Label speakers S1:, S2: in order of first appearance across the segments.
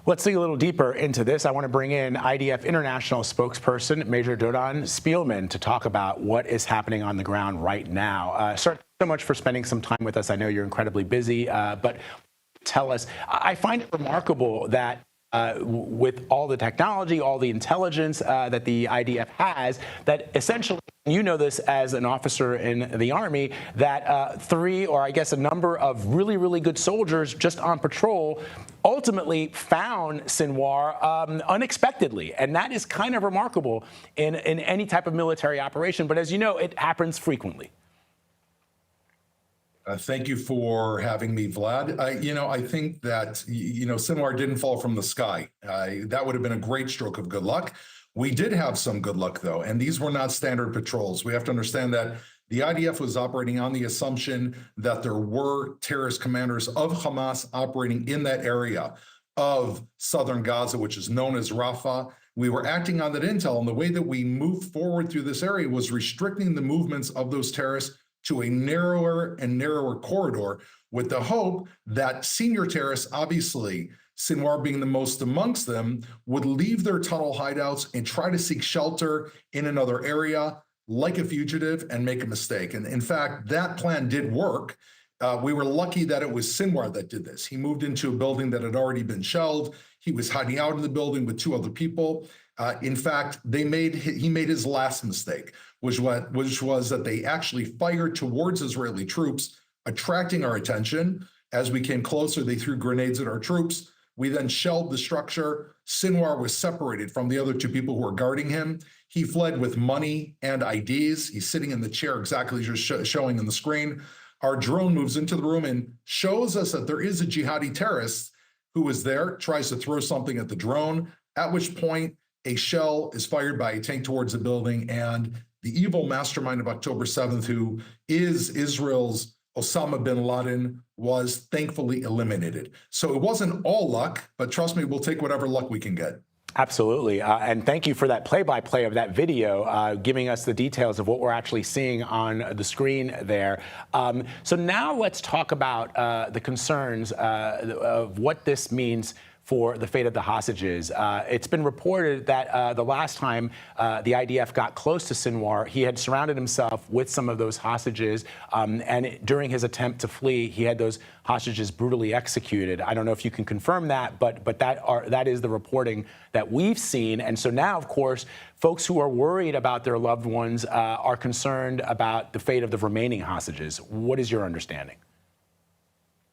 S1: Let's dig a little deeper into this. I want to bring in IDF International spokesperson, Major Doron Spielman, to talk about what is happening on the ground right now. Sir, so much for spending some time with us. I know you're incredibly busy, but tell us, I find it remarkable that with all the technology, all the intelligence that the IDF has, that essentially, you know this as an officer in the Army, that three, or I guess a number of really, really good soldiers just on patrol ultimately found Sinwar unexpectedly. And that is kind of remarkable in any type of military operation. But as you know, it happens frequently.
S2: Thank you for having me, Vlad. I think that, Sinwar didn't fall from the sky. That would have been a great stroke of good luck. We did have some good luck, though, and these were not standard patrols. We have to understand that the IDF was operating on the assumption that there were terrorist commanders of Hamas operating in that area of southern Gaza, which is known as Rafah. We were acting on that intel, and the way that we moved forward through this area was restricting the movements of those terrorists to a narrower and narrower corridor, with the hope that senior terrorists, obviously Sinwar being the most amongst them, would leave their tunnel hideouts and try to seek shelter in another area like a fugitive and make a mistake. And in fact, that plan did work. We were lucky that it was Sinwar that did this. He moved into a building that had already been shelled. He was hiding out in the building with two other people. In fact, he made his last mistake, which was that they actually fired towards Israeli troops, attracting our attention. As we came closer, they threw grenades at our troops. We then shelled the structure. Sinwar was separated from the other two people who were guarding him. He fled with money and IDs. He's sitting in the chair exactly as you're showing on the screen. Our drone moves into the room and shows us that there is a jihadi terrorist who is there, tries to throw something at the drone, at which point a shell is fired by a tank towards the building, and the evil mastermind of October 7th, who is Israel's Osama bin Laden, was thankfully eliminated. So it wasn't all luck, but trust me, we'll take whatever luck we can get.
S1: Absolutely. And thank you for that play-by-play of that video, giving us the details of what we're actually seeing on the screen there. So now let's talk about the concerns of what this means for the fate of the hostages. It's been reported that the last time the IDF got close to Sinwar, he had surrounded himself with some of those hostages, and during his attempt to flee, he had those hostages brutally executed. I don't know if you can confirm that, but that is the reporting that we've seen. And so now, of course, folks who are worried about their loved ones are concerned about the fate of the remaining hostages. What is your understanding?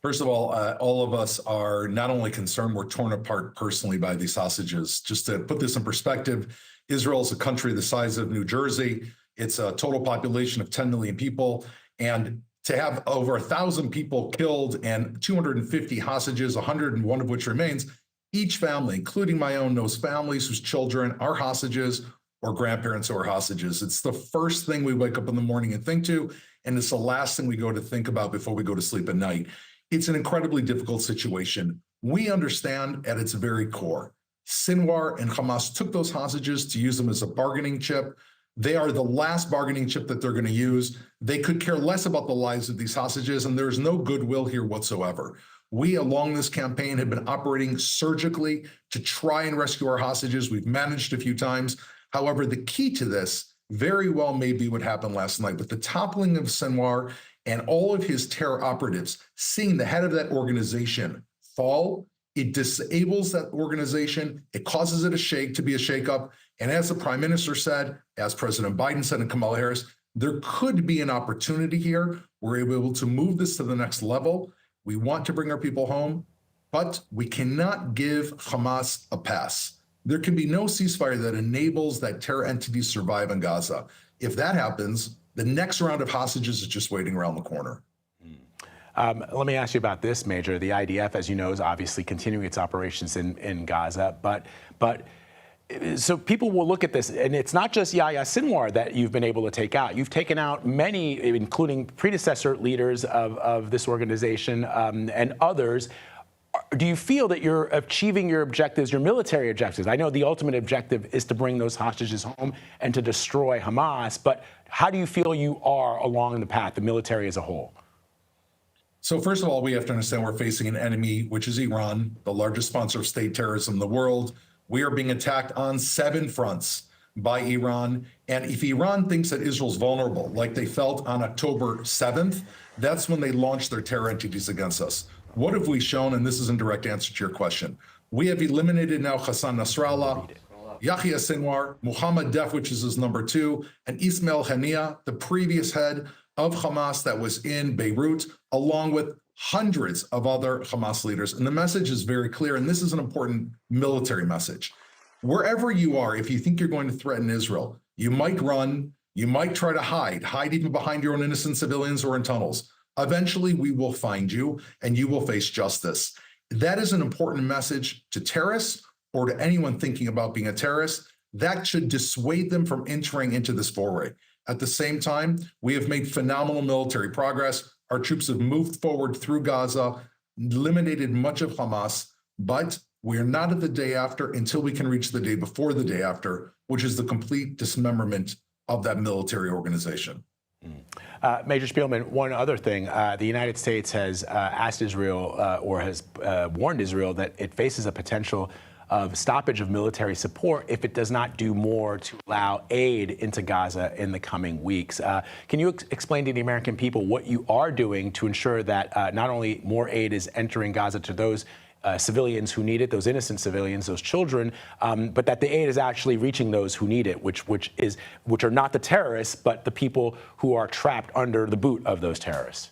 S2: First of all of us are not only concerned, we're torn apart personally by these hostages. Just to put this in perspective, Israel is a country the size of New Jersey. It's a total population of 10 million people. And to have over 1,000 people killed and 250 hostages, 101 of which remains, each family, including my own, knows families whose children are hostages or grandparents who are hostages. It's the first thing we wake up in the morning and think to, and it's the last thing we go to think about before we go to sleep at night. It's an incredibly difficult situation. We understand at its very core, Sinwar and Hamas took those hostages to use them as a bargaining chip. They are the last bargaining chip that they're going to use. They could care less about the lives of these hostages, and there's no goodwill here whatsoever. We, along this campaign, have been operating surgically to try and rescue our hostages. We've managed a few times. However, the key to this very well may be what happened last night with the toppling of Sinwar and all of his terror operatives. Seeing the head of that organization fall, it disables that organization. It causes it to be a shakeup. And as the Prime Minister said, as President Biden said, and Kamala Harris, there could be an opportunity here. We're able to move this to the next level. We want to bring our people home, but we cannot give Hamas a pass. There can be no ceasefire that enables that terror entity to survive in Gaza. If that happens, the next round of hostages is just waiting around the corner.
S1: Let me ask you about this, Major. The IDF, as you know, is obviously continuing its operations in Gaza. But so people will look at this, and it's not just Yahya Sinwar that you've been able to take out. You've taken out many, including predecessor leaders of this organization and others. Do you feel that you're achieving your objectives, your military objectives? I know the ultimate objective is to bring those hostages home and to destroy Hamas, but how do you feel you are along the path, the military as a whole?
S2: So first of all, we have to understand we're facing an enemy, which is Iran, the largest sponsor of state terrorism in the world. We are being attacked on 7 fronts by Iran. And if Iran thinks that Israel's vulnerable, like they felt on October 7th, that's when they launched their terror entities against us. What have we shown? And this is in direct answer to your question. We have eliminated now Hassan Nasrallah, Yahya Sinwar, Mohammed Def, which is his number 2, and Ismail Haniyeh, the previous head of Hamas that was in Beirut, along with hundreds of other Hamas leaders. And the message is very clear, and this is an important military message. Wherever you are, if you think you're going to threaten Israel, you might run, you might try to hide even behind your own innocent civilians or in tunnels. Eventually, we will find you, and you will face justice. That is an important message to terrorists or to anyone thinking about being a terrorist. That should dissuade them from entering into this foray. At the same time, we have made phenomenal military progress. Our troops have moved forward through Gaza, eliminated much of Hamas, but we are not at the day after until we can reach the day before the day after, which is the complete dismemberment of that military organization.
S1: Major Spielman, one other thing, the United States has asked Israel or has warned Israel that it faces a potential of stoppage of military support if it does not do more to allow aid into Gaza in the coming weeks. Can you explain to the American people what you are doing to ensure that not only more aid is entering Gaza to those civilians who need it, those innocent civilians, those children, but that the aid is actually reaching those who need it, which are not the terrorists, but the people who are trapped under the boot of those terrorists?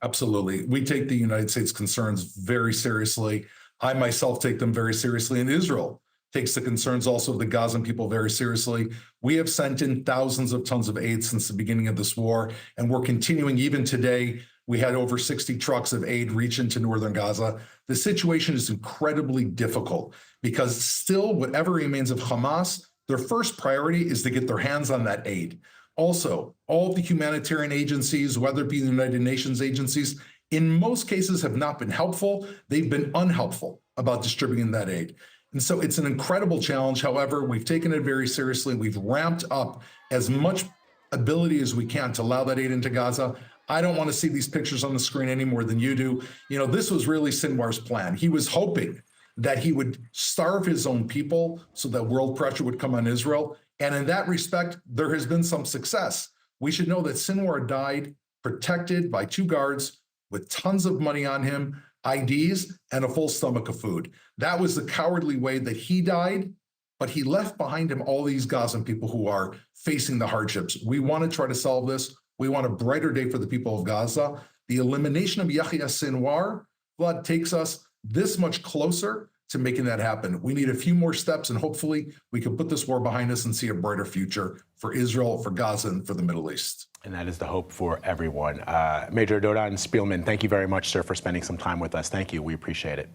S2: Absolutely. We take the United States concerns very seriously. I myself take them very seriously, and Israel takes the concerns also of the Gazan people very seriously. We have sent in thousands of tons of aid since the beginning of this war, and we're continuing even today. We had over 60 trucks of aid reach into northern Gaza. The situation is incredibly difficult because still, whatever remains of Hamas, their first priority is to get their hands on that aid. Also, all the humanitarian agencies, whether it be the United Nations agencies, in most cases have not been helpful. They've been unhelpful about distributing that aid. And so it's an incredible challenge. However, we've taken it very seriously. We've ramped up as much ability as we can to allow that aid into Gaza. I don't want to see these pictures on the screen any more than you do. You know, this was really Sinwar's plan. He was hoping that he would starve his own people so that world pressure would come on Israel. And in that respect, there has been some success. We should know that Sinwar died protected by 2 guards with tons of money on him, IDs, and a full stomach of food. That was the cowardly way that he died, but he left behind him all these Gazan people who are facing the hardships. We want to try to solve this. We want a brighter day for the people of Gaza. The elimination of Yahya Sinwar blood takes us this much closer to making that happen. We need a few more steps, and hopefully we can put this war behind us and see a brighter future for Israel, for Gaza, and for the Middle East.
S1: And that is the hope for everyone. Major Doron Spielman, thank you very much, sir, for spending some time with us. Thank you. We appreciate it.